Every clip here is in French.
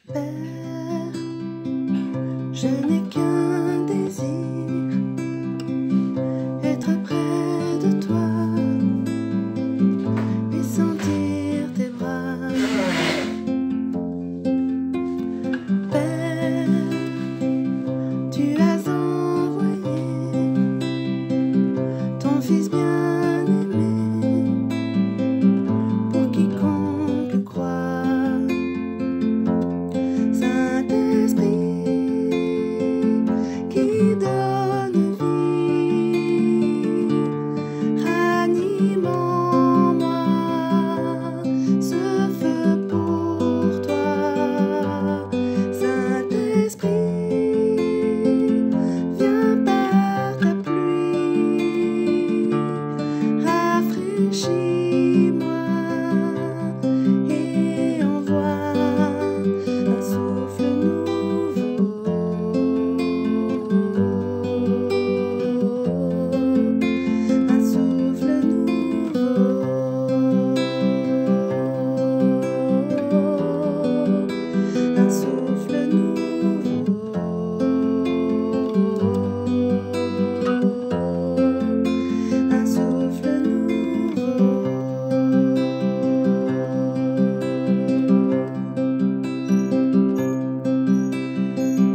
Père, je n'ai qu'un désir, être près de toi et sentir tes bras. Père, tu as envoyé ton Fils bien-aimé pour quiconque croit. Saint-Esprit qui donne vie, ranime en moi ce feu pour toi. Saint-Esprit, viens par ta pluie, rafraîchis-moi et envoie un souffle nouveau, un souffle nouveau, un souffle nouveau, un souffle nouveau.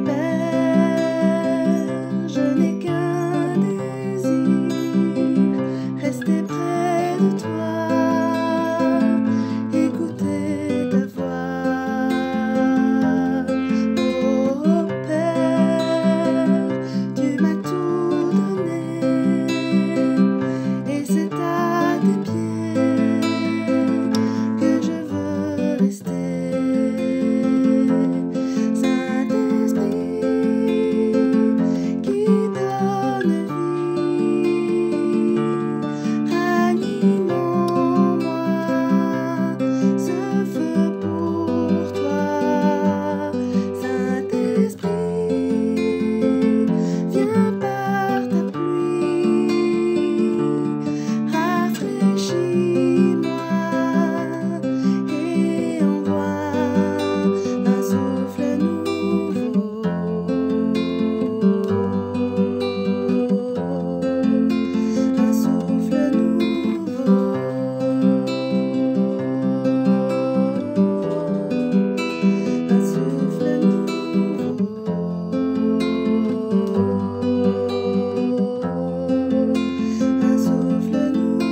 Père, je n'ai qu'un désir, rester près de toi, écouter ta voix. Oh Père, tu m'as tout donné et c'est à tes pieds que je veux rester. Saint-Esprit qui donne vie, ranime en moi ce feu pour toi. Saint-Esprit, viens par ta pluie, rafraîchis-moi et envoie un souffle nouveau, un souffle nouveau, un souffle nouveau, un souffle nouveau.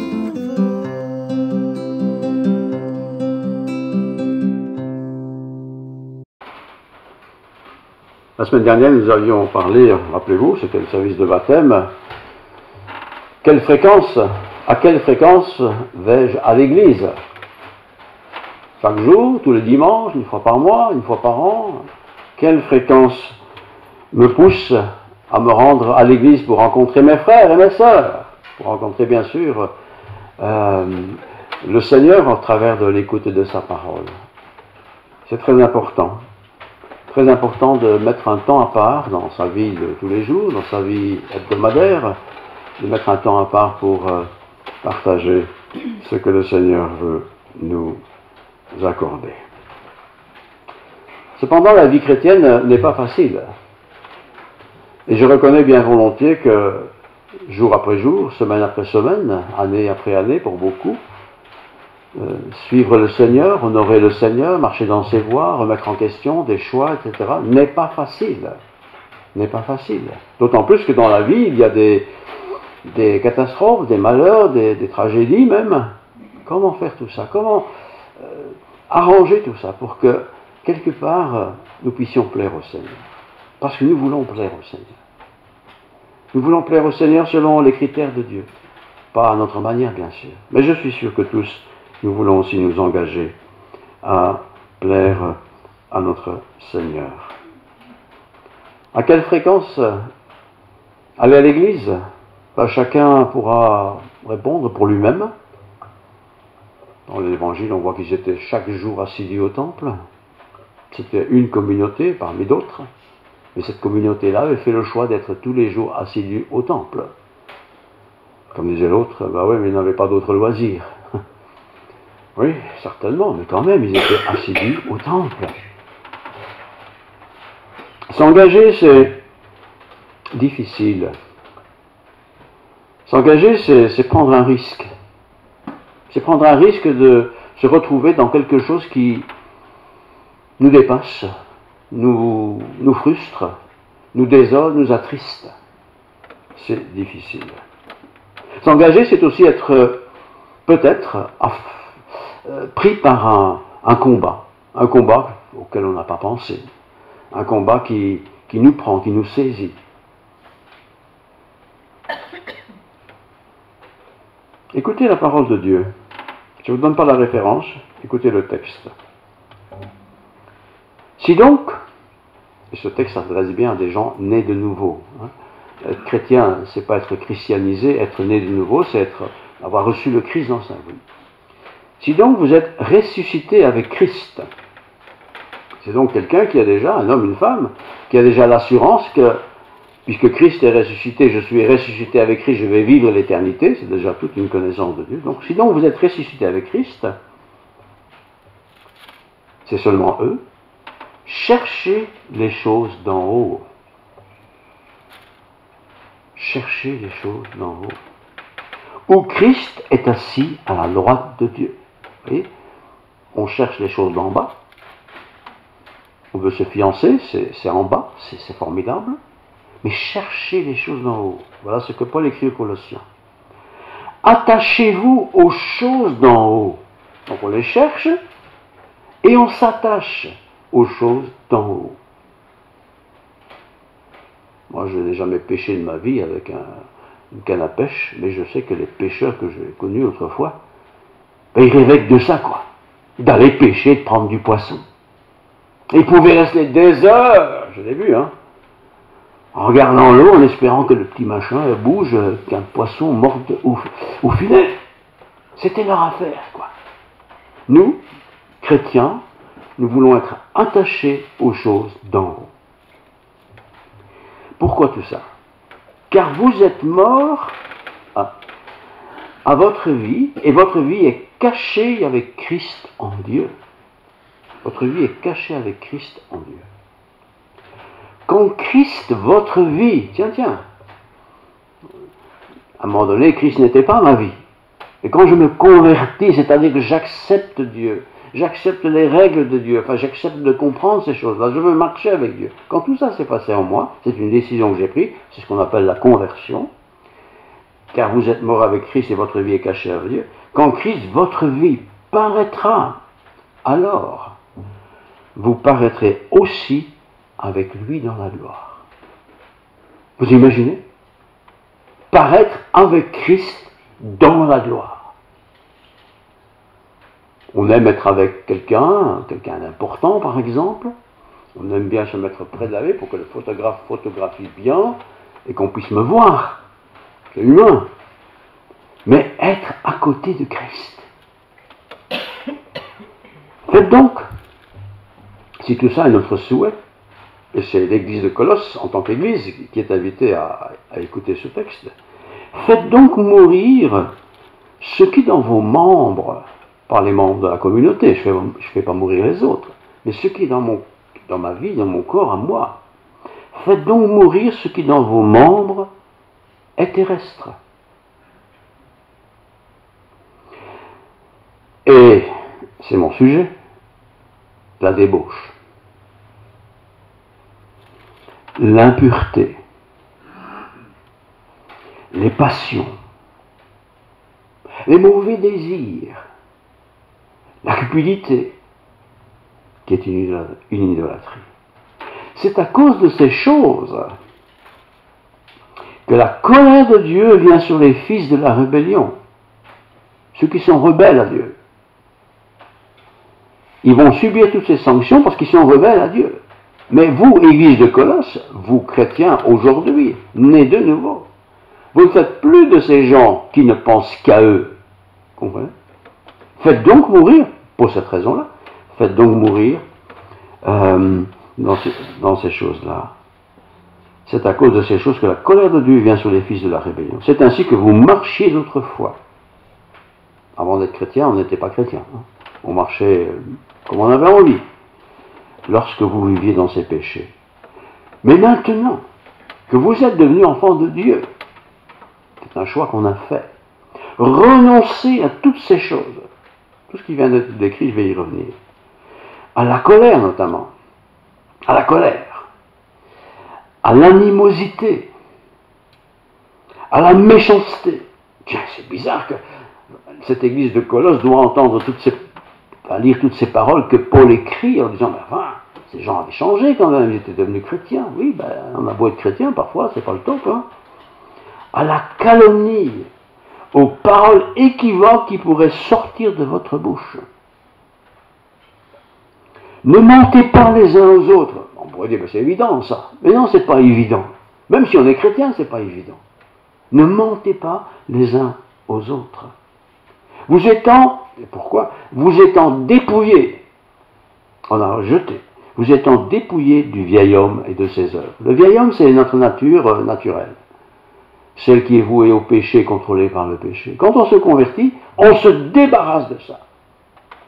La semaine dernière, nous avions parlé, rappelez-vous, c'était le service de baptême. À quelle fréquence vais-je à l'église? Chaque jour, tous les dimanches, une fois par mois, une fois par an? Quelle fréquence me pousse à me rendre à l'église pour rencontrer mes frères et mes sœurs, pour rencontrer bien sûr le Seigneur au travers de l'écoute de sa parole? C'est très important. Très important de mettre un temps à part dans sa vie de tous les jours, dans sa vie hebdomadaire, de mettre un temps à part pour partager ce que le Seigneur veut nous accorder. Cependant, la vie chrétienne n'est pas facile. Et je reconnais bien volontiers que jour après jour, semaine après semaine, année après année pour beaucoup, suivre le Seigneur, honorer le Seigneur, marcher dans ses voies, remettre en question des choix, etc., n'est pas facile. N'est pas facile. D'autant plus que dans la vie, il y a des catastrophes, des malheurs, des tragédies même. Comment faire tout ça? Comment arranger tout ça pour que, quelque part, nous puissions plaire au Seigneur? Parce que nous voulons plaire au Seigneur. Nous voulons plaire au Seigneur selon les critères de Dieu. Pas à notre manière, bien sûr. Mais je suis sûr que tous, nous voulons aussi nous engager à plaire à notre Seigneur. À quelle fréquence aller à l'église? Chacun pourra répondre pour lui-même. Dans l'Évangile, on voit qu'ils étaient chaque jour assidus au temple. C'était une communauté parmi d'autres. Mais cette communauté-là avait fait le choix d'être tous les jours assidus au temple. Comme disait l'autre, oui, mais ils n'avaient pas d'autres loisirs. Oui, certainement, mais quand même, ils étaient assidus au temple. S'engager, c'est difficile. S'engager, c'est prendre un risque. C'est prendre un risque de se retrouver dans quelque chose qui nous dépasse, nous frustre, nous désole, nous attriste. C'est difficile. S'engager, c'est aussi être peut-être pris par un combat auquel on n'a pas pensé, un combat qui nous prend, qui nous saisit. Écoutez la parole de Dieu. Je ne vous donne pas la référence, écoutez le texte. Si donc, et ce texte s'adresse bien à des gens nés de nouveau, hein, être chrétien, c'est pas être christianisé, être né de nouveau, c'est avoir reçu le Christ dans sa vie. Si donc vous êtes ressuscité avec Christ, c'est donc quelqu'un qui a déjà, un homme, une femme, qui a déjà l'assurance que, puisque Christ est ressuscité, je suis ressuscité avec Christ, je vais vivre l'éternité, c'est déjà toute une connaissance de Dieu. Donc si donc vous êtes ressuscité avec Christ, c'est seulement eux, cherchez les choses d'en haut. Cherchez les choses d'en haut. Où Christ est assis à la droite de Dieu. Vous voyez, on cherche les choses d'en bas. On veut se fiancer, c'est en bas, c'est formidable. Mais cherchez les choses d'en haut. Voilà ce que Paul écrit aux Colossiens. Attachez-vous aux choses d'en haut. Donc on les cherche et on s'attache aux choses d'en haut. Moi, je n'ai jamais pêché de ma vie avec une canne à pêche, mais je sais que les pêcheurs que j'ai connus autrefois, ils rêvaient de ça, quoi. D'aller pêcher, de prendre du poisson. Et ils pouvaient rester des heures, je l'ai vu, hein, en regardant l'eau, en espérant que le petit machin bouge, qu'un poisson morde au filet. C'était leur affaire, quoi. Nous, chrétiens, nous voulons être attachés aux choses d'en haut. Pourquoi tout ça? Car vous êtes morts à votre vie, et votre vie est cachée avec Christ en Dieu. Votre vie est cachée avec Christ en Dieu. Quand Christ, votre vie, tiens, à un moment donné, Christ n'était pas ma vie. Et quand je me convertis, c'est-à-dire que j'accepte Dieu, j'accepte les règles de Dieu, enfin j'accepte de comprendre ces choses-là, je veux marcher avec Dieu. Quand tout ça s'est passé en moi, c'est une décision que j'ai prise, c'est ce qu'on appelle la conversion, car vous êtes mort avec Christ et votre vie est cachée avec Dieu. Quand Christ, votre vie, paraîtra, alors vous paraîtrez aussi avec lui dans la gloire. Vous imaginez? Paraître avec Christ dans la gloire. On aime être avec quelqu'un d'important par exemple. On aime bien se mettre près de la pour que le photographe photographie bien et qu'on puisse me voir. C'est humain. Mais être à côté de Christ. Faites donc, si tout ça est notre souhait, et c'est l'église de Colosse en tant qu'église qui est invitée à écouter ce texte, faites donc mourir ce qui dans vos membres, pas les membres de la communauté, je ne fais pas mourir les autres, mais ce qui est dans ma vie, dans mon corps à moi, faites donc mourir ce qui dans vos membres est terrestre. Et c'est mon sujet, la débauche, l'impureté, les passions, les mauvais désirs, la cupidité, qui est une idolâtrie. C'est à cause de ces choses que la colère de Dieu vient sur les fils de la rébellion, ceux qui sont rebelles à Dieu. Ils vont subir toutes ces sanctions parce qu'ils sont rebelles à Dieu. Mais vous, Église de Colosse, vous chrétiens aujourd'hui, nés de nouveau, vous ne faites plus de ces gens qui ne pensent qu'à eux. Comprenez? Faites donc mourir, pour cette raison-là, faites donc mourir dans ces choses-là. C'est à cause de ces choses que la colère de Dieu vient sur les fils de la rébellion. C'est ainsi que vous marchiez autrefois. Avant d'être chrétien, on n'était pas chrétien. Hein. On marchait comme on avait envie. Lorsque vous viviez dans ces péchés. Mais maintenant que vous êtes devenus enfants de Dieu, c'est un choix qu'on a fait. Renoncez à toutes ces choses. Tout ce qui vient d'être décrit, je vais y revenir. À la colère notamment. À la colère. À l'animosité. À la méchanceté. Tiens, c'est bizarre que cette église de Colosse doit entendre lire toutes ces paroles que Paul écrit en disant, enfin, ces gens avaient changé quand même, ils étaient devenus chrétiens. Oui, on a beau être chrétien, parfois, c'est pas le top. Hein. À la calomnie, aux paroles équivoques qui pourraient sortir de votre bouche. Ne mentez pas les uns aux autres. On pourrait dire, c'est évident ça. Mais non, c'est pas évident. Même si on est chrétien, c'est pas évident. Ne mentez pas les uns aux autres. Vous étant, et pourquoi? Vous étant dépouillés, on a rejeté, vous étant dépouillés du vieil homme et de ses œuvres. Le vieil homme, c'est notre nature naturelle. Celle qui est vouée au péché, contrôlée par le péché. Quand on se convertit, on se débarrasse de ça.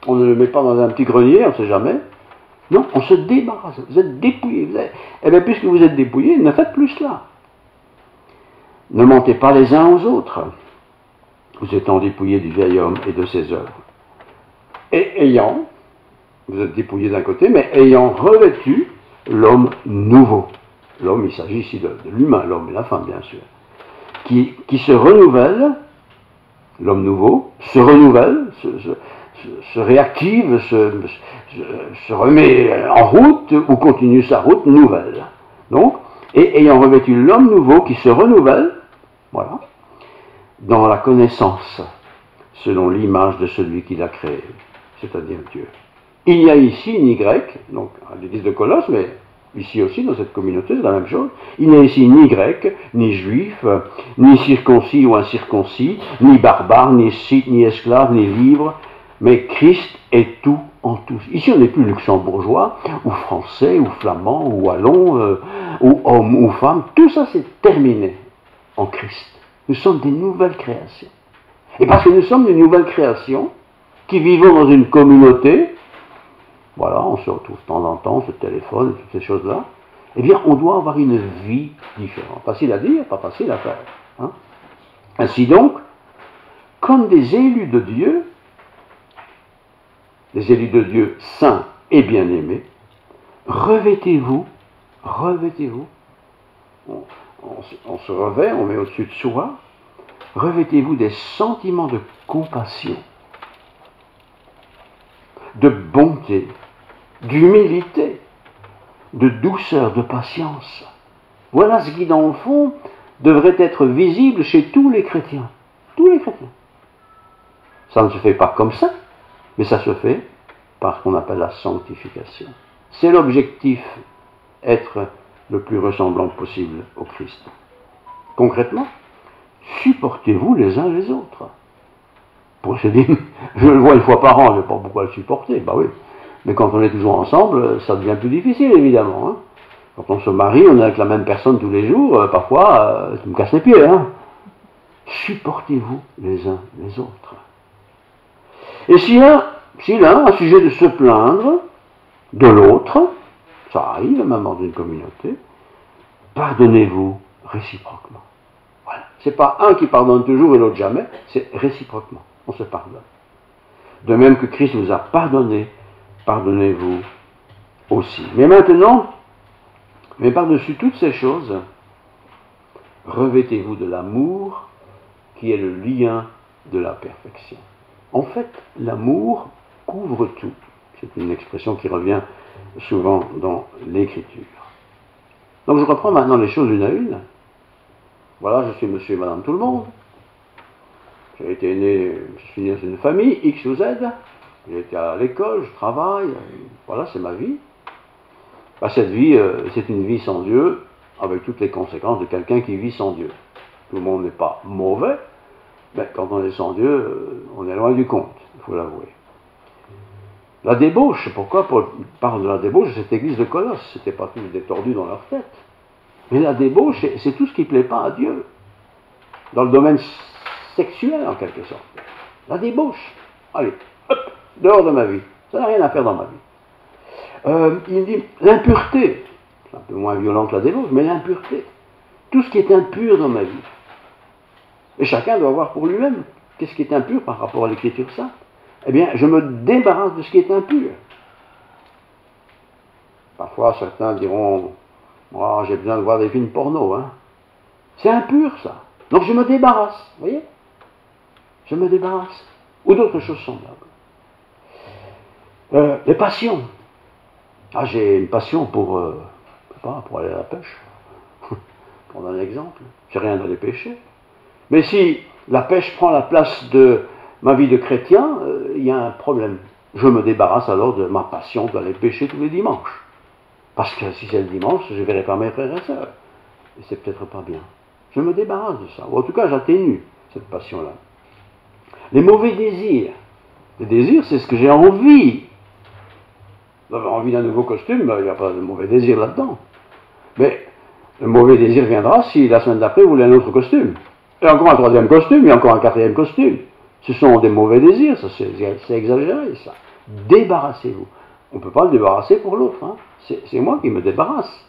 On ne le met pas dans un petit grenier, on ne sait jamais. Non, on se débarrasse. Vous êtes dépouillés. Eh bien, puisque vous êtes dépouillés, ne faites plus cela. Ne mentez pas les uns aux autres. Vous étant dépouillés du vieil homme et de ses œuvres. Et ayant, vous êtes dépouillés d'un côté, mais ayant revêtu l'homme nouveau. L'homme, il s'agit ici de l'humain, l'homme et la femme, bien sûr. Qui se renouvelle, l'homme nouveau, se renouvelle, se réactive, se remet en route ou continue sa route nouvelle. Donc, et ayant revêtu l'homme nouveau qui se renouvelle, voilà, dans la connaissance, selon l'image de celui qui l'a créé, c'est-à-dire Dieu. Il y a ici ni grec, donc à l'église de Colosse, mais ici aussi dans cette communauté, c'est la même chose. Il n'y a ici ni grec, ni juif, ni circoncis ou incirconcis, ni barbare, ni scythe, ni esclave, ni libre, mais Christ est tout en tous. Ici, on n'est plus luxembourgeois, ou français, ou flamand, ou wallon, ou homme, ou femme. Tout ça, c'est terminé en Christ. Nous sommes des nouvelles créations. Et parce que nous sommes des nouvelles créations, qui vivons dans une communauté, voilà, on se retrouve de temps en temps, on se téléphone, toutes ces choses-là, eh bien, on doit avoir une vie différente. Facile à dire, pas facile à faire. Hein? Ainsi donc, comme des élus de Dieu saints et bien-aimés, revêtez-vous, on se revêt, on met au-dessus de soi, revêtez-vous des sentiments de compassion, de bonté, d'humilité, de douceur, de patience. Voilà ce qui, dans le fond, devrait être visible chez tous les chrétiens. Tous les chrétiens. Ça ne se fait pas comme ça, mais ça se fait par ce qu'on appelle la sanctification. C'est l'objectif, être le plus ressemblant possible au Christ. Concrètement, supportez-vous les uns les autres. Pour se dire, je le vois une fois par an, je ne sais pas pourquoi le supporter, bah oui. Mais quand on est toujours ensemble, ça devient plus difficile, évidemment. Hein. Quand on se marie, on est avec la même personne tous les jours, parfois, ça me casse les pieds. Hein. Supportez-vous les uns les autres. Et s'il a un sujet de se plaindre de l'autre, ça arrive même dans une communauté, pardonnez-vous réciproquement. Voilà. C'est pas un qui pardonne toujours et l'autre jamais, c'est réciproquement. On se pardonne. De même que Christ vous a pardonné, pardonnez-vous aussi. Mais maintenant, mais par-dessus toutes ces choses, revêtez-vous de l'amour qui est le lien de la perfection. En fait, l'amour couvre tout. C'est une expression qui revient souvent dans l'Écriture. Donc je reprends maintenant les choses une à une. Voilà, je suis monsieur et madame tout le monde. J'ai été né, je suis né dans une famille, X ou Z. J'ai été à l'école, je travaille, voilà, c'est ma vie. Bah, cette vie, c'est une vie sans Dieu, avec toutes les conséquences de quelqu'un qui vit sans Dieu. Tout le monde n'est pas mauvais, mais quand on est sans Dieu, on est loin du compte, il faut l'avouer. La débauche, pourquoi Paul parle de la débauche de cette église de Colosse? C'était pas tous des tordus dans leur tête. Mais la débauche, c'est tout ce qui ne plaît pas à Dieu. Dans le domaine sexuel, en quelque sorte. La débauche. Allez, hop, dehors de ma vie. Ça n'a rien à faire dans ma vie. Il dit l'impureté. c'est un peu moins violent que la débauche, mais l'impureté. Tout ce qui est impur dans ma vie. Et chacun doit voir pour lui-même qu'est-ce qui est impur par rapport à l'Écriture sainte. Eh bien, je me débarrasse de ce qui est impur. Parfois, certains diront, oh, j'ai besoin de voir des films porno. Hein. C'est impur, ça. Donc je me débarrasse, vous voyez? Je me débarrasse. Ou d'autres choses semblables. Les passions. Ah, j'ai une passion pour, je sais pas, pour aller à la pêche. Pour donner un exemple. J'ai rien d'aller pêcher. Mais si la pêche prend la place de ma vie de chrétien, il y a un problème. Je me débarrasse alors de ma passion d'aller pêcher tous les dimanches. Parce que si c'est le dimanche, je ne verrai pas mes frères et sœurs. Et c'est peut-être pas bien. Je me débarrasse de ça. Ou en tout cas, j'atténue cette passion-là. Les mauvais désirs. Les désirs, c'est ce que j'ai envie. D'avoir envie d'un nouveau costume, il n'y a pas de mauvais désir là-dedans. Mais le mauvais désir viendra si la semaine d'après vous voulez un autre costume. Et encore un troisième costume, et encore un quatrième costume. Ce sont des mauvais désirs, ça c'est exagéré, ça. Débarrassez-vous. On ne peut pas le débarrasser pour l'autre. Hein. C'est moi qui me débarrasse.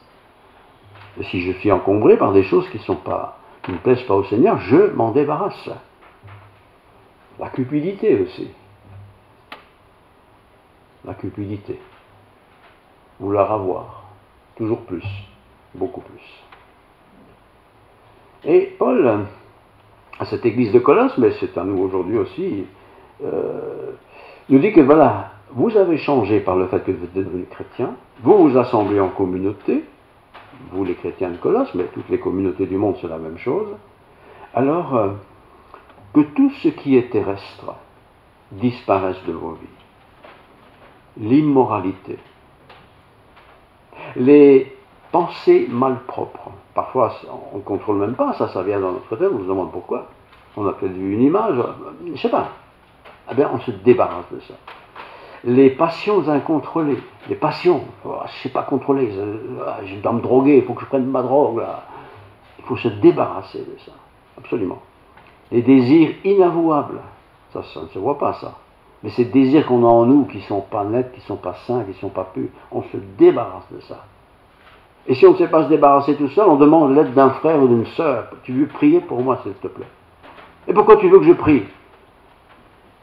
Et si je suis encombré par des choses qui ne plaisent pas au Seigneur, je m'en débarrasse. La cupidité aussi. La cupidité. Vouloir avoir. Toujours plus. Beaucoup plus. Et Paul, à cette église de Colosse, mais c'est à nous aujourd'hui aussi, nous dit que voilà, vous avez changé par le fait que vous êtes devenu chrétien, vous vous assemblez en communauté, vous les chrétiens de Colosse, mais toutes les communautés du monde c'est la même chose, alors que tout ce qui est terrestre disparaisse de vos vies. L'immoralité, les pensées malpropres, parfois on ne contrôle même pas, ça vient dans notre tête, on se demande pourquoi. On a peut-être vu une image, je ne sais pas. Eh bien, on se débarrasse de ça. Les passions incontrôlées, les passions, je ne sais pas contrôler, je dois me droguer, il faut que je prenne ma drogue, là. Il faut se débarrasser de ça, absolument. Les désirs inavouables, ça ne se voit pas, ça. Mais ces désirs qu'on a en nous, qui ne sont pas nets, qui ne sont pas sains, qui ne sont pas purs, on se débarrasse de ça. Et si on ne sait pas se débarrasser tout seul, on demande l'aide d'un frère ou d'une sœur. Tu veux prier pour moi, s'il te plaît? Et pourquoi tu veux que je prie?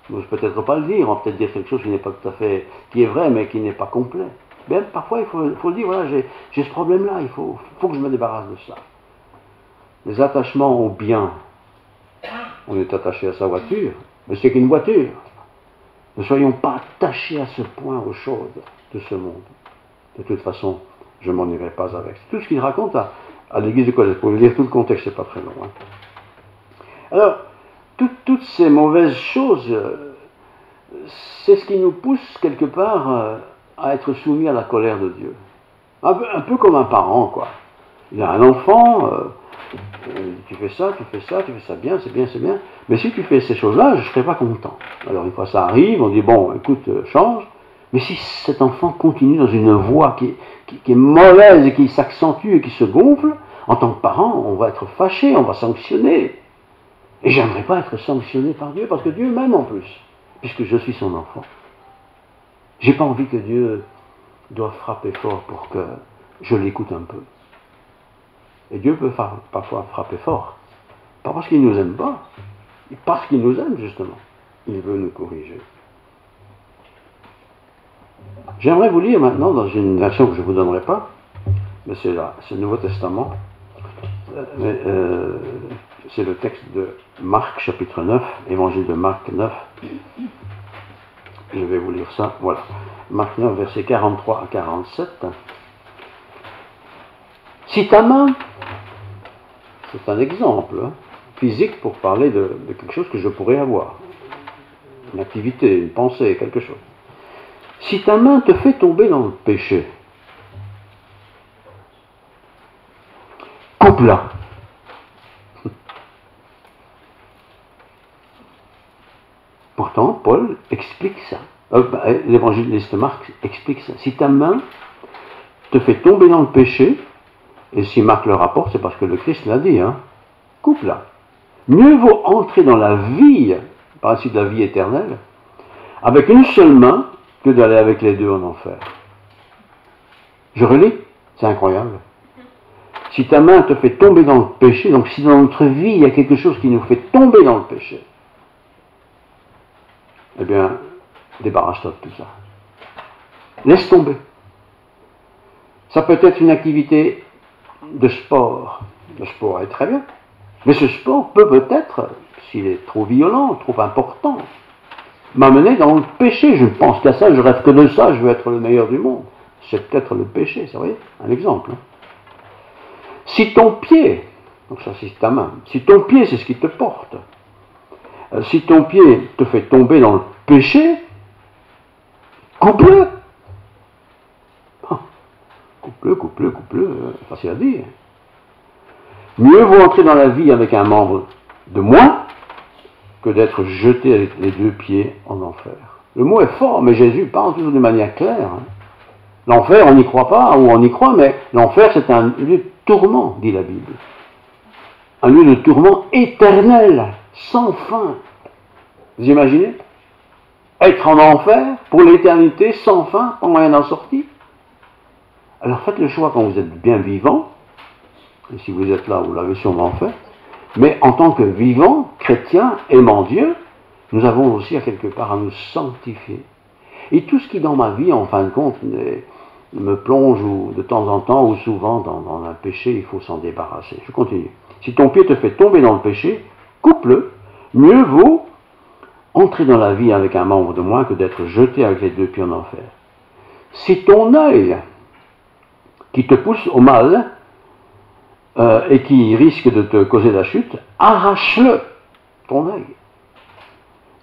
Je n'ose peut-être pas le dire, on va peut-être dire quelque chose qui n'est pas tout à fait, qui est vrai, mais qui n'est pas complet. Bien, parfois, il faut le dire, voilà, j'ai ce problème-là, il faut que je me débarrasse de ça. Les attachements aux biens. On est attaché à sa voiture, mais c'est qu'une voiture. Ne soyons pas attachés à ce point aux choses de ce monde. De toute façon, je m'en irai pas avec. C'est tout ce qu'il raconte à l'église de Colosse. Pour vous lire tout le contexte, c'est pas très long. Hein. Alors, toutes ces mauvaises choses, c'est ce qui nous pousse quelque part à être soumis à la colère de Dieu. Un peu comme un parent, quoi. Il a un enfant, tu fais ça bien, c'est bien, c'est bien. Mais si tu fais ces choses-là, je ne serai pas content. Alors une fois ça arrive, on dit, bon, écoute, change. Mais si cet enfant continue dans une voie qui est mauvaise et qui s'accentue et qui se gonfle, en tant que parent, on va être fâché, on va sanctionner. Et j'aimerais pas être sanctionné par Dieu, parce que Dieu m'aime en plus, puisque je suis son enfant. J'ai pas envie que Dieu doive frapper fort pour que je l'écoute un peu. Et Dieu peut parfois frapper fort. Pas parce qu'il ne nous aime pas, mais parce qu'il nous aime justement. Il veut nous corriger. J'aimerais vous lire maintenant dans une version que je ne vous donnerai pas, mais c'est le Nouveau Testament. C'est le texte de Marc chapitre 9, évangile de Marc 9. Je vais vous lire ça, voilà. Marc 9, versets 43 à 47. Si ta main, c'est un exemple physique pour parler de quelque chose que je pourrais avoir, une activité, une pensée, quelque chose. Si ta main te fait tomber dans le péché, coupe-la. Pourtant, Paul explique ça. L'évangéliste Marc explique ça. Si ta main te fait tomber dans le péché, et si Marc le rapporte, c'est parce que le Christ l'a dit, hein, coupe-la. Mieux vaut entrer dans la vie, par la suite de la vie éternelle, avec une seule main, que d'aller avec les deux en enfer. Je relis. C'est incroyable. Si ta main te fait tomber dans le péché, donc si dans notre vie il y a quelque chose qui nous fait tomber dans le péché, eh bien, débarrasse-toi de tout ça. Laisse tomber. Ça peut être une activité de sport. Le sport est très bien. Mais ce sport peut peut-être, s'il est trop violent, trop important, m'amener dans le péché. Je ne pense qu'à ça, je rêve que de ça, je veux être le meilleur du monde. C'est peut-être le péché, ça, vous voyez, un exemple. Hein. Si ton pied, donc ça c'est ta main, si ton pied c'est ce qui te porte, si ton pied te fait tomber dans le péché, coupe-le. Coupe-le, facile à dire. Mieux vaut entrer dans la vie avec un membre de moins que d'être jeté avec les deux pieds en enfer. Le mot est fort, mais Jésus parle toujours de manière claire. Hein. L'enfer, on n'y croit pas, ou on y croit, mais l'enfer, c'est un lieu de tourment, dit la Bible. Un lieu de tourment éternel, sans fin. Vous imaginez? Être en enfer, pour l'éternité, sans fin, pas moyen d'en sortir. Alors faites le choix quand vous êtes bien vivant, et si vous êtes là, vous l'avez sûrement fait, mais en tant que vivant, chrétien, aimant Dieu, nous avons aussi à quelque part à nous sanctifier. Et tout ce qui dans ma vie, en fin de compte, me plonge ou de temps en temps ou souvent dans un péché, il faut s'en débarrasser. Je continue. Si ton pied te fait tomber dans le péché, coupe-le. Mieux vaut entrer dans la vie avec un membre de moins que d'être jeté avec les deux pieds en enfer. Si ton œil qui te pousse au mal et qui risque de te causer la chute, arrache-le, ton œil,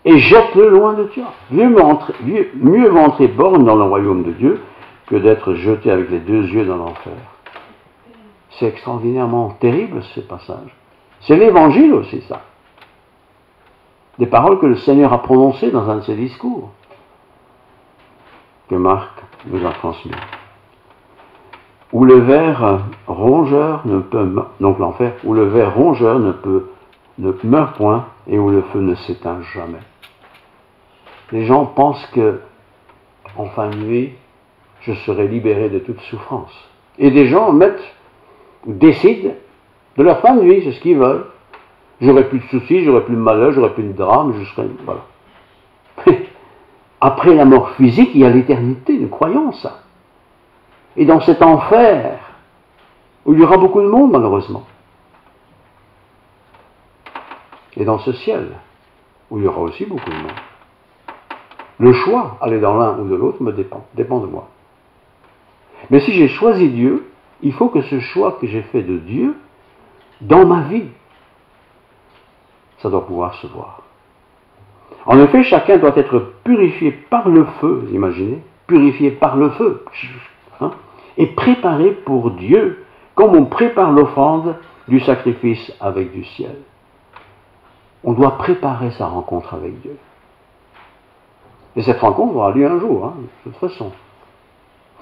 et jette-le loin de toi. Mieux vaut entrer borgne dans le royaume de Dieu que d'être jeté avec les deux yeux dans l'enfer. C'est extraordinairement terrible ce passage. C'est l'évangile aussi, ça. Des paroles que le Seigneur a prononcées dans un de ses discours, que Marc nous a transmis. Où le ver rongeur ne peut, donc l'enfer, où le ver rongeur ne meurt point et où le feu ne s'éteint jamais. Les gens pensent que, en fin de vie, je serai libéré de toute souffrance. Et des gens décident de leur fin de vie, c'est ce qu'ils veulent. J'aurai plus de soucis, j'aurai plus de malheur, j'aurai plus de drame, je serai... Voilà. Après la mort physique, il y a l'éternité, nous croyons ça. Et dans cet enfer, où il y aura beaucoup de monde, malheureusement. Et dans ce ciel, où il y aura aussi beaucoup de monde. Le choix, aller dans l'un ou de l'autre, me dépend de moi. Mais si j'ai choisi Dieu, il faut que ce choix que j'ai fait de Dieu, dans ma vie, ça doit pouvoir se voir. En effet, chacun doit être purifié par le feu, vous imaginez, purifié par le feu, hein, et préparé pour Dieu, comme on prépare l'offrande du sacrifice avec du ciel. On doit préparer sa rencontre avec Dieu. Et cette rencontre aura lieu un jour, hein, de toute façon.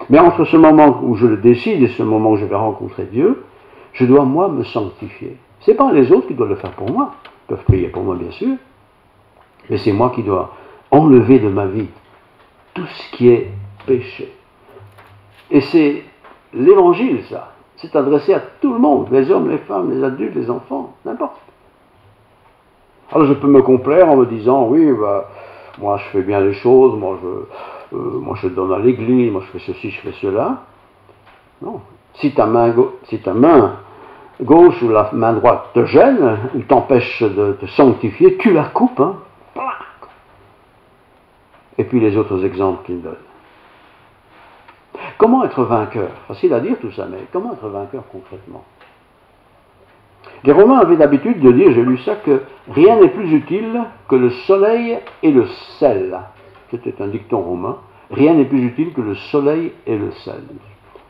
Mais entre ce moment où je le décide et ce moment où je vais rencontrer Dieu, je dois, moi, me sanctifier. Ce n'est pas les autres qui doivent le faire pour moi. Ils peuvent prier pour moi, bien sûr. Mais c'est moi qui dois enlever de ma vie tout ce qui est péché. Et c'est l'évangile, ça. C'est adressé à tout le monde, les hommes, les femmes, les adultes, les enfants, n'importe. Alors je peux me complaire en me disant, oui, moi je fais bien les choses, moi je donne à l'église, moi je fais ceci, je fais cela. Non. Si ta main gauche ou la main droite te gêne, ou t'empêche de te sanctifier, tu la coupes, hein. Et puis les autres exemples qu'il donne. Comment être vainqueur? Facile à dire tout ça, mais comment être vainqueur concrètement? Les Romains avaient l'habitude de dire, j'ai lu ça, que rien n'est plus utile que le soleil et le sel. C'était un dicton romain. Rien n'est plus utile que le soleil et le sel.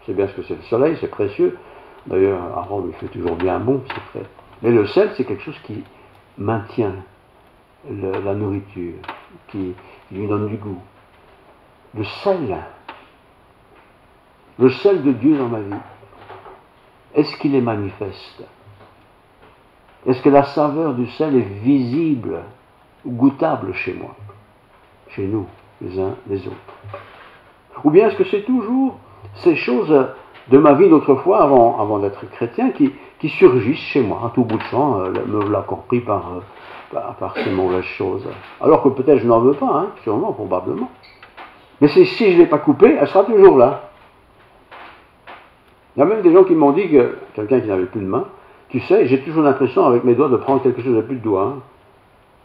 C'est bien ce que c'est le soleil, c'est précieux. D'ailleurs, à Rome, il fait toujours bien bon, c'est vrai. Mais le sel, c'est quelque chose qui maintient la nourriture, qui lui donne du goût. Le sel de Dieu dans ma vie, est-ce qu'il est manifeste? Est-ce que la saveur du sel est visible, goûtable chez moi, chez nous, les uns les autres? Ou bien est-ce que c'est toujours ces choses de ma vie d'autrefois, avant d'être chrétien, qui surgissent chez moi, à tout bout de champ, me voilà compris par ces mauvaises choses. Alors que peut-être je n'en veux pas, hein, sûrement, probablement. Mais si je ne l'ai pas coupée, elle sera toujours là. Il y a même des gens qui m'ont dit que, quelqu'un qui n'avait plus de main, tu sais, j'ai toujours l'impression avec mes doigts de prendre quelque chose, j'ai plus de doigts. Hein.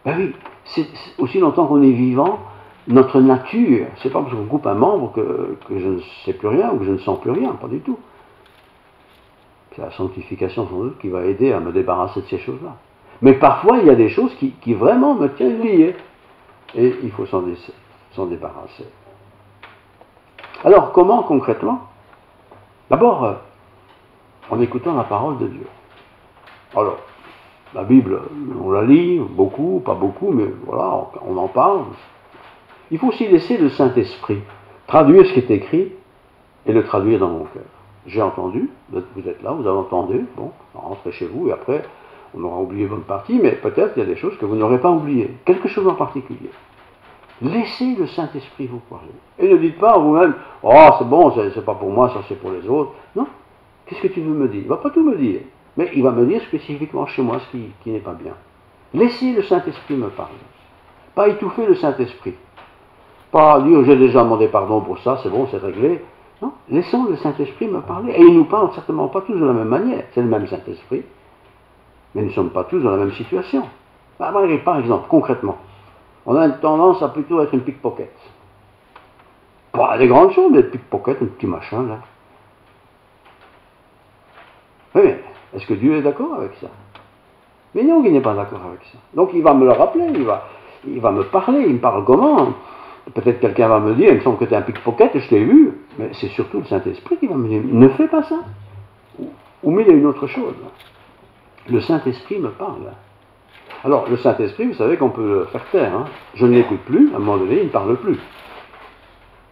Ben oui, c'est aussi longtemps qu'on est vivant, notre nature, c'est pas parce qu'on coupe un membre que je ne sais plus rien ou que je ne sens plus rien, pas du tout. C'est la sanctification sans doute qui va aider à me débarrasser de ces choses-là. Mais parfois, il y a des choses qui vraiment me tiennent lié. Et il faut s'en débarrasser. Alors, comment concrètement? D'abord, en écoutant la parole de Dieu. Alors, la Bible, on la lit, beaucoup, pas beaucoup, mais voilà, on en parle. Il faut aussi laisser le Saint-Esprit traduire ce qui est écrit et le traduire dans mon cœur. J'ai entendu, vous êtes là, vous avez entendu, bon, rentrez chez vous et après, on aura oublié bonne partie, mais peut-être il y a des choses que vous n'aurez pas oubliées, quelque chose en particulier. Laissez le Saint-Esprit vous parler. Et ne dites pas vous-même, oh c'est bon, c'est pas pour moi, ça c'est pour les autres. Non, qu'est-ce que tu veux me dire? Il ne va pas tout me dire, mais il va me dire spécifiquement chez moi ce qui n'est pas bien. Laissez le Saint-Esprit me parler. Pas étouffer le Saint-Esprit. Pas dire j'ai déjà demandé pardon pour ça, c'est bon, c'est réglé. Non, laissons le Saint-Esprit me parler. Et il ne nous parle certainement pas tous de la même manière. C'est le même Saint-Esprit, mais nous ne sommes pas tous dans la même situation. Par exemple, concrètement, on a une tendance à plutôt être une pickpocket. Pas des grandes choses, mais pickpocket, un petit machin là. Oui, mais est-ce que Dieu est d'accord avec ça? Mais non, il n'est pas d'accord avec ça. Donc il va me le rappeler, il va me parler, il me parle comment? Peut-être quelqu'un va me dire, il me semble que tu es un pickpocket, je t'ai vu, mais c'est surtout le Saint-Esprit qui va me dire, ne fais pas ça. Ou mille et une autre chose. Le Saint-Esprit me parle. Alors, le Saint-Esprit, vous savez qu'on peut le faire taire. Hein. Je ne l'écoute plus, à un moment donné, il ne parle plus.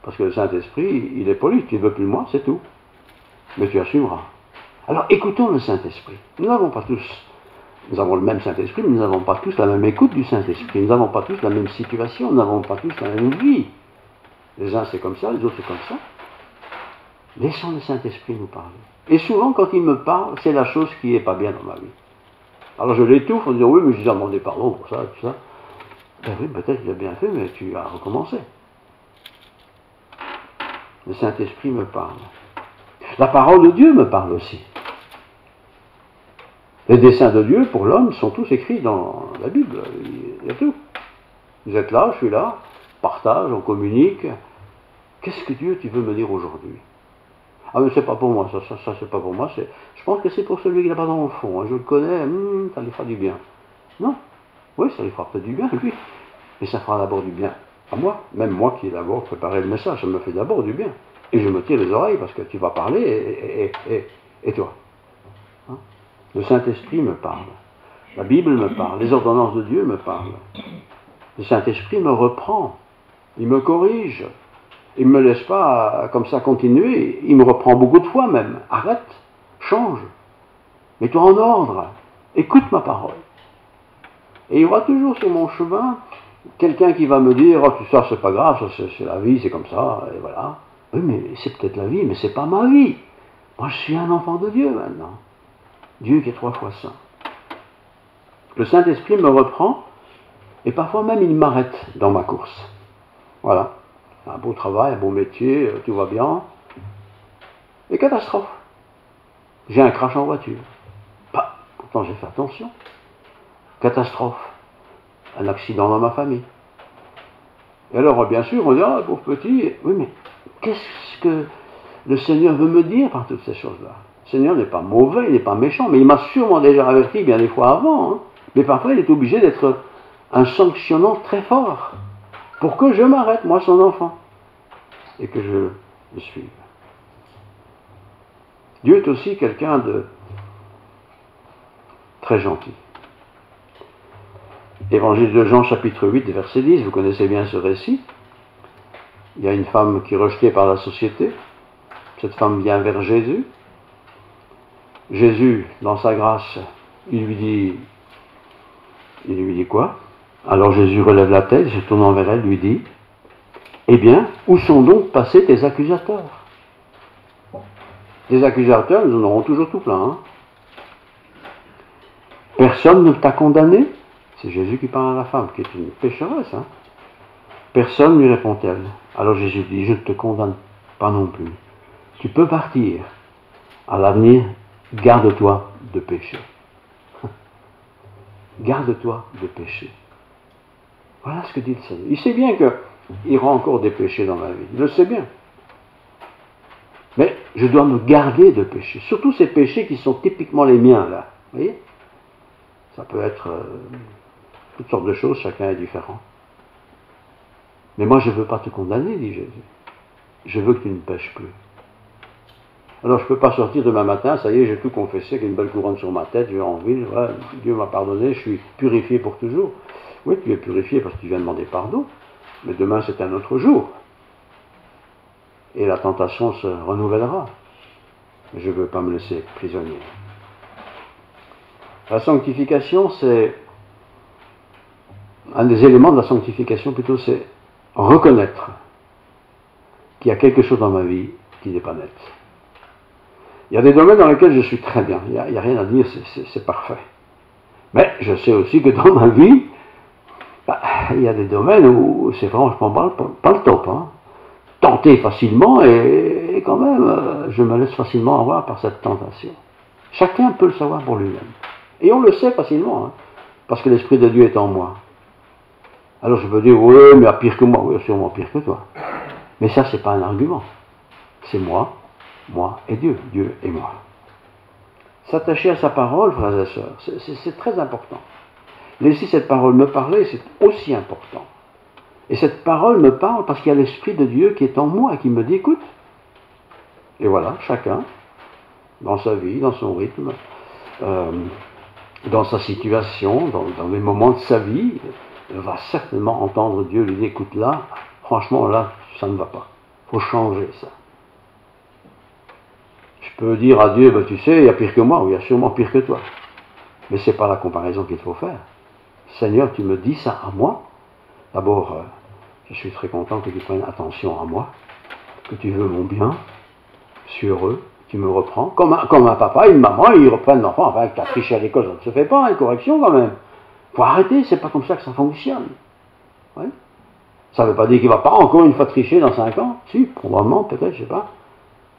Parce que le Saint-Esprit, il est poli, tu ne veux plus de moi, c'est tout. Mais tu assumeras. Alors, écoutons le Saint-Esprit. Nous n'avons pas tous, nous avons le même Saint-Esprit, mais nous n'avons pas tous la même écoute du Saint-Esprit. Nous n'avons pas tous la même situation, nous n'avons pas tous la même vie. Les uns c'est comme ça, les autres c'est comme ça. Laissons le Saint-Esprit nous parler. Et souvent, quand il me parle, c'est la chose qui n'est pas bien dans ma vie. Alors je l'étouffe en disant, oui, mais je dois demander pardon pour ça, tout ça. Ben oui, peut-être qu'il a bien fait, mais tu as recommencé. Le Saint-Esprit me parle. La parole de Dieu me parle aussi. Les desseins de Dieu pour l'homme sont tous écrits dans la Bible. Il y a tout. Vous êtes là, je suis là, on partage, on communique. Qu'est-ce que Dieu tu veux me dire aujourd'hui? Ah mais c'est pas pour moi, ça c'est pas pour moi, je pense que c'est pour celui qui n'a pas dans le fond, hein. Je le connais, ça lui fera du bien. Non, oui, ça lui fera peut-être du bien, lui, mais ça fera d'abord du bien à moi, même moi qui ai d'abord préparé le message, ça me fait d'abord du bien. Et je me tire les oreilles parce que tu vas parler et toi. Hein? Le Saint-Esprit me parle, la Bible me parle, les ordonnances de Dieu me parlent. Le Saint-Esprit me reprend, il me corrige. Il ne me laisse pas comme ça continuer, il me reprend beaucoup de fois même. Arrête, change, mets-toi en ordre, écoute ma parole. Et il y aura toujours sur mon chemin quelqu'un qui va me dire, oh tout ça c'est pas grave, ça, c'est la vie, c'est comme ça, et voilà. Oui, mais c'est peut-être la vie, mais c'est pas ma vie. Moi je suis un enfant de Dieu maintenant. Dieu qui est 3 fois saint. Le Saint-Esprit me reprend, et parfois même il m'arrête dans ma course. Voilà. Un beau travail, un beau métier, tout va bien. Et catastrophe. J'ai un crash en voiture. Bah, pourtant j'ai fait attention. Catastrophe. Un accident dans ma famille. Et alors, bien sûr, on dit, ah, pauvre petit, oui, mais qu'est-ce que le Seigneur veut me dire par toutes ces choses-là? Le Seigneur n'est pas mauvais, il n'est pas méchant, mais il m'a sûrement déjà averti bien des fois avant. Hein. Mais parfois, il est obligé d'être un sanctionnant très fort. Pour que je m'arrête, moi, son enfant, et que je le suive. Dieu est aussi quelqu'un de très gentil. Évangile de Jean, chapitre 8, verset 10, vous connaissez bien ce récit. Il y a une femme qui est rejetée par la société. Cette femme vient vers Jésus. Jésus, dans sa grâce, il lui dit quoi? Alors Jésus relève la tête, se tournant vers elle, lui dit, eh bien, où sont donc passés tes accusateurs? Des accusateurs, nous en aurons toujours tout plein. Hein. Personne ne t'a condamné. C'est Jésus qui parle à la femme, qui est une pécheresse. Hein. Personne lui répond-elle. Alors Jésus dit, je ne te condamne pas non plus. Tu peux partir. À l'avenir, garde-toi de pécher. Garde-toi de péché. Voilà ce que dit le Seigneur. Il sait bien qu'il y aura encore des péchés dans ma vie. Il le sait bien. Mais je dois me garder de péché. Surtout ces péchés qui sont typiquement les miens, là. Vous voyez? Ça peut être toutes sortes de choses, chacun est différent. Mais moi, je ne veux pas te condamner, dit Jésus. Je veux que tu ne pêches plus. Alors, je ne peux pas sortir demain matin, ça y est, j'ai tout confessé, j'ai une belle couronne sur ma tête, je vais en ville, voilà, Dieu m'a pardonné, je suis purifié pour toujours. Oui, tu es purifié parce que tu viens demander pardon, mais demain, c'est un autre jour. Et la tentation se renouvellera. Je ne veux pas me laisser prisonnier. La sanctification, c'est... Un des éléments de la sanctification, plutôt, c'est reconnaître qu'il y a quelque chose dans ma vie qui n'est pas net. Il y a des domaines dans lesquels je suis très bien. Il n'y a rien à dire, c'est parfait. Mais je sais aussi que dans ma vie, il y a des domaines où c'est franchement pas le top. Hein. Tenté facilement et quand même, je me laisse facilement avoir par cette tentation. Chacun peut le savoir pour lui-même. Et on le sait facilement, hein, parce que l'Esprit de Dieu est en moi. Alors je peux dire, oui, mais il y a pire que moi. Oui, sûrement pire que toi. Mais ça, c'est pas un argument. C'est moi et Dieu, Dieu et moi. S'attacher à sa parole, frères et sœurs, c'est très important. Laisser cette parole me parler, c'est aussi important. Et cette parole me parle parce qu'il y a l'Esprit de Dieu qui est en moi et qui me dit, écoute. Et voilà, chacun, dans sa vie, dans son rythme, dans sa situation, dans les moments de sa vie, va certainement entendre Dieu lui dire, écoute là, franchement là, ça ne va pas. Il faut changer ça. Je peux dire à Dieu, ben, tu sais, il y a pire que moi, ou il y a sûrement pire que toi. Mais ce n'est pas la comparaison qu'il faut faire. Seigneur, tu me dis ça à moi. D'abord, je suis très content que tu prennes attention à moi, que tu veux mon bien, je suis heureux, tu me reprends. Comme un papa et une maman, ils reprennent l'enfant. Enfin, tu as triché à l'école, ça ne se fait pas, une correction quand même. Il faut arrêter, c'est pas comme ça que ça fonctionne. Ouais. Ça ne veut pas dire qu'il ne va pas encore une fois tricher dans 5 ans. Si, probablement, peut-être, je ne sais pas.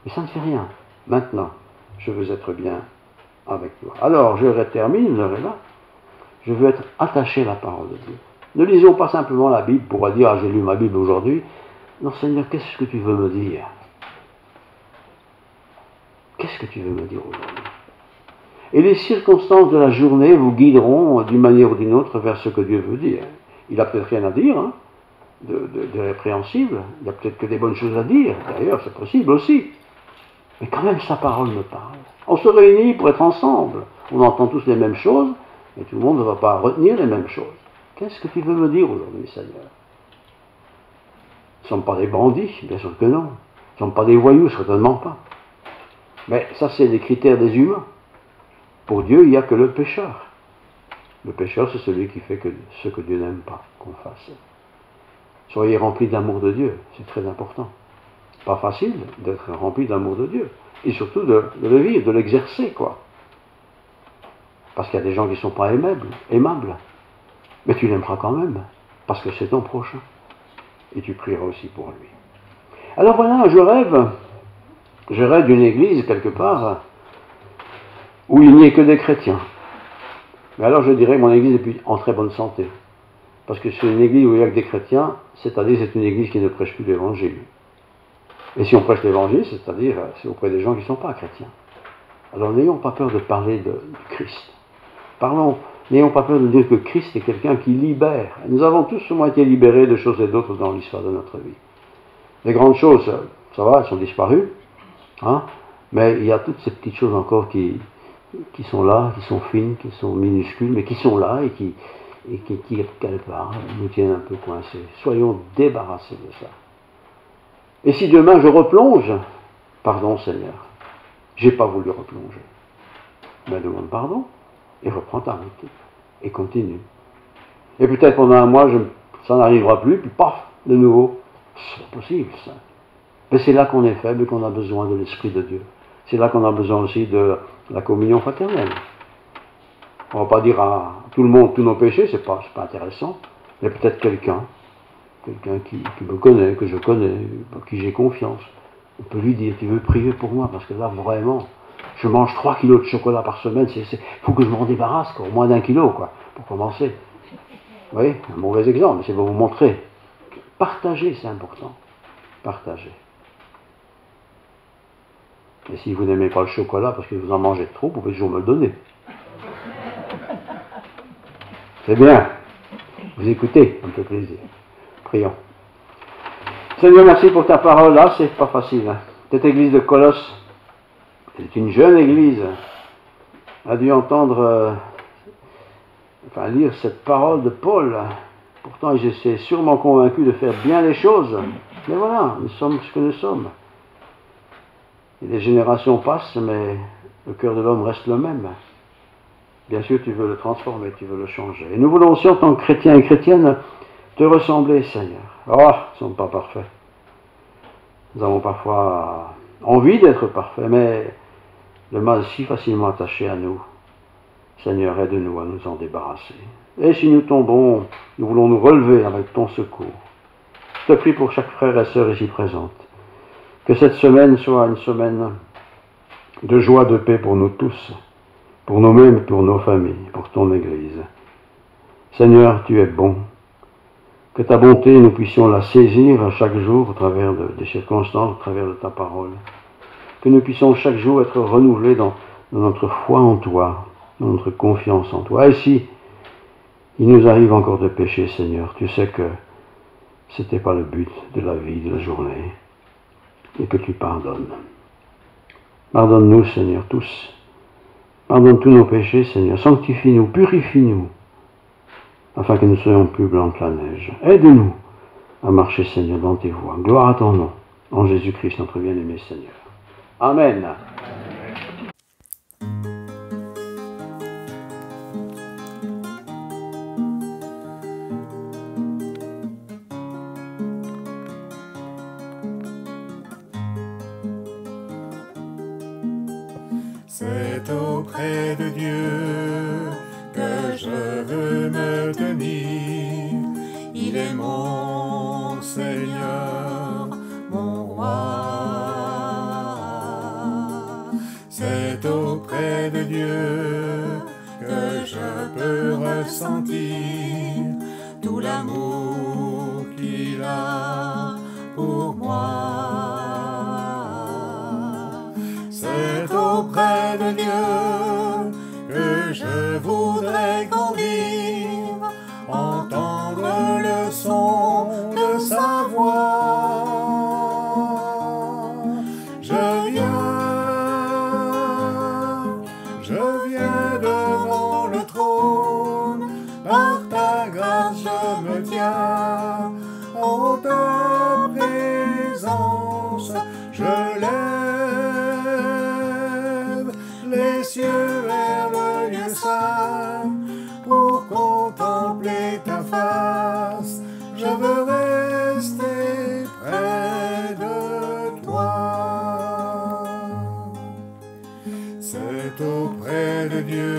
Mais ça ne fait rien. Maintenant, je veux être bien avec toi. Alors, je termine, l'heure est là. Je veux être attaché à la parole de Dieu. Ne lisons pas simplement la Bible pour dire, ah, j'ai lu ma Bible aujourd'hui. Non, Seigneur, qu'est-ce que tu veux me dire? Qu'est-ce que tu veux me dire aujourd'hui? Et les circonstances de la journée vous guideront d'une manière ou d'une autre vers ce que Dieu veut dire. Il n'a peut-être rien à dire, hein, de répréhensible. Il n'y a peut-être que des bonnes choses à dire. D'ailleurs, c'est possible aussi. Mais quand même, sa parole me parle. On se réunit pour être ensemble. On entend tous les mêmes choses, mais tout le monde ne va pas retenir les mêmes choses. Qu'est-ce que tu veux me dire aujourd'hui, Seigneur? Nous ne sommes pas des bandits, bien sûr que non. Nous ne sommes pas des voyous, certainement pas. Mais ça, c'est les critères des humains. Pour Dieu, il n'y a que le pécheur. Le pécheur, c'est celui qui fait ce que Dieu n'aime pas qu'on fasse. Soyez remplis de l'amour de Dieu, c'est très important. Pas facile d'être rempli de l'amour de Dieu. Et surtout de le vivre, de l'exercer, quoi. Parce qu'il y a des gens qui ne sont pas aimables. Mais tu l'aimeras quand même, parce que c'est ton prochain. Et tu prieras aussi pour lui. Alors voilà, je rêve d'une église quelque part où il n'y ait que des chrétiens. Mais alors je dirais que mon église est en très bonne santé. Parce que c'est une église où il n'y a que des chrétiens, c'est-à-dire c'est une église qui ne prêche plus l'évangile. Et si on prêche l'évangile, c'est-à-dire c'est auprès des gens qui ne sont pas chrétiens. Alors n'ayons pas peur de parler de Christ. N'ayons pas peur de dire que Christ est quelqu'un qui libère. Nous avons tous au moins été libérés de choses et d'autres dans l'histoire de notre vie. Les grandes choses, ça va, elles sont disparues. Hein, mais il y a toutes ces petites choses encore qui sont là, qui sont fines, qui sont minuscules, mais qui sont là et qui quelque part, nous tiennent un peu coincés. Soyons débarrassés de ça. Et si demain je replonge, pardon Seigneur, j'ai pas voulu replonger. Mais demande pardon et reprends ta route et continue. Et peut-être pendant un mois, ça n'arrivera plus, puis paf, de nouveau. C'est pas possible ça. Mais c'est là qu'on est faible et qu'on a besoin de l'Esprit de Dieu. C'est là qu'on a besoin aussi de la communion fraternelle. On ne va pas dire à tout le monde tous nos péchés, c'est pas intéressant. Mais peut-être quelqu'un qui me connaît, que je connais, à qui j'ai confiance. On peut lui dire, tu veux prier pour moi, parce que là, vraiment, je mange 3 kilos de chocolat par semaine, il faut que je m'en débarrasse, quoi, au moins d'1 kilo, quoi, pour commencer. Vous voyez, un mauvais exemple, mais c'est pour vous montrer. Partager, c'est important. Partager. Et si vous n'aimez pas le chocolat, parce que vous en mangez trop, vous pouvez toujours me le donner. C'est bien. Vous écoutez, ça me fait plaisir. Prions. Seigneur, merci pour ta parole. Là, c'est pas facile. Hein. Cette église de Colosse, c'est une jeune église, a dû entendre, lire cette parole de Paul. Pourtant, je suis sûrement convaincu de faire bien les choses. Mais voilà, nous sommes ce que nous sommes. Et les générations passent, mais le cœur de l'homme reste le même. Bien sûr, tu veux le transformer, tu veux le changer. Et nous voulons aussi, en tant que chrétiens et chrétiennes, te ressembler, Seigneur. Oh, nous ne sommes pas parfaits. Nous avons parfois envie d'être parfaits, mais le mal est si facilement attaché à nous. Seigneur, aide-nous à nous en débarrasser. Et si nous tombons, nous voulons nous relever avec ton secours. Je te prie pour chaque frère et sœur ici présente. Que cette semaine soit une semaine de joie, de paix pour nous tous, pour nous-mêmes, pour nos familles, pour ton Église. Seigneur, tu es bon. Que ta bonté, nous puissions la saisir chaque jour au travers des circonstances, au travers de ta parole. Que nous puissions chaque jour être renouvelés dans notre foi en toi, dans notre confiance en toi. Et si il nous arrive encore de pécher, Seigneur, tu sais que ce n'était pas le but de la vie, de la journée, et que tu pardonnes. Pardonne-nous, Seigneur, tous. Pardonne tous nos péchés, Seigneur. Sanctifie-nous, purifie-nous, afin que nous soyons plus blancs que la neige. Aide-nous à marcher, Seigneur, dans tes voies. Gloire à ton nom, en Jésus-Christ, notre bien-aimé Seigneur. Amen. C'est auprès de Dieu que je veux me tenir. Il est mon Seigneur, mon roi. C'est auprès de Dieu que je peux ressentir tout l'amour qu'il a pour moi. C'est auprès de Dieu que je voudrais grandir, entendre le son de sa voix. Je viens devant le trône, par ta grâce je me tiens, en ta présence je lève les cieux vers le lieu saint, pour contempler ta face, je veux rester près de toi. C'est auprès de Dieu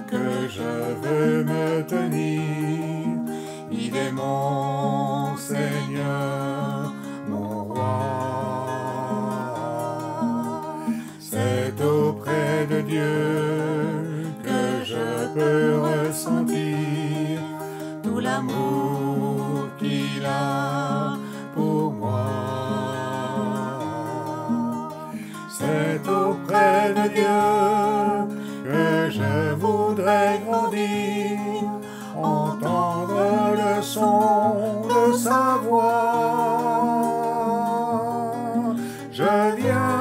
que je veux me tenir, il est mon Seigneur, mon roi. C'est auprès de Dieu que je peux ressentir tout l'amour qu'il a pour moi. C'est auprès de Dieu que je voudrais grandir, entendre le son de sa voix. Je viens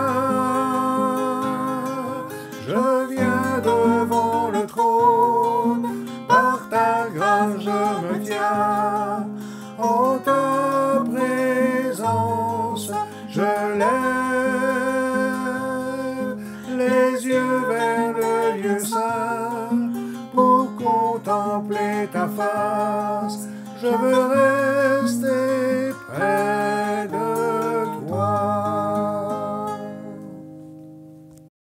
devant le trône, par ta grâce je me tiens, en ta présence je lève les yeux vers le lieu saint, pour contempler ta face, je veux rester près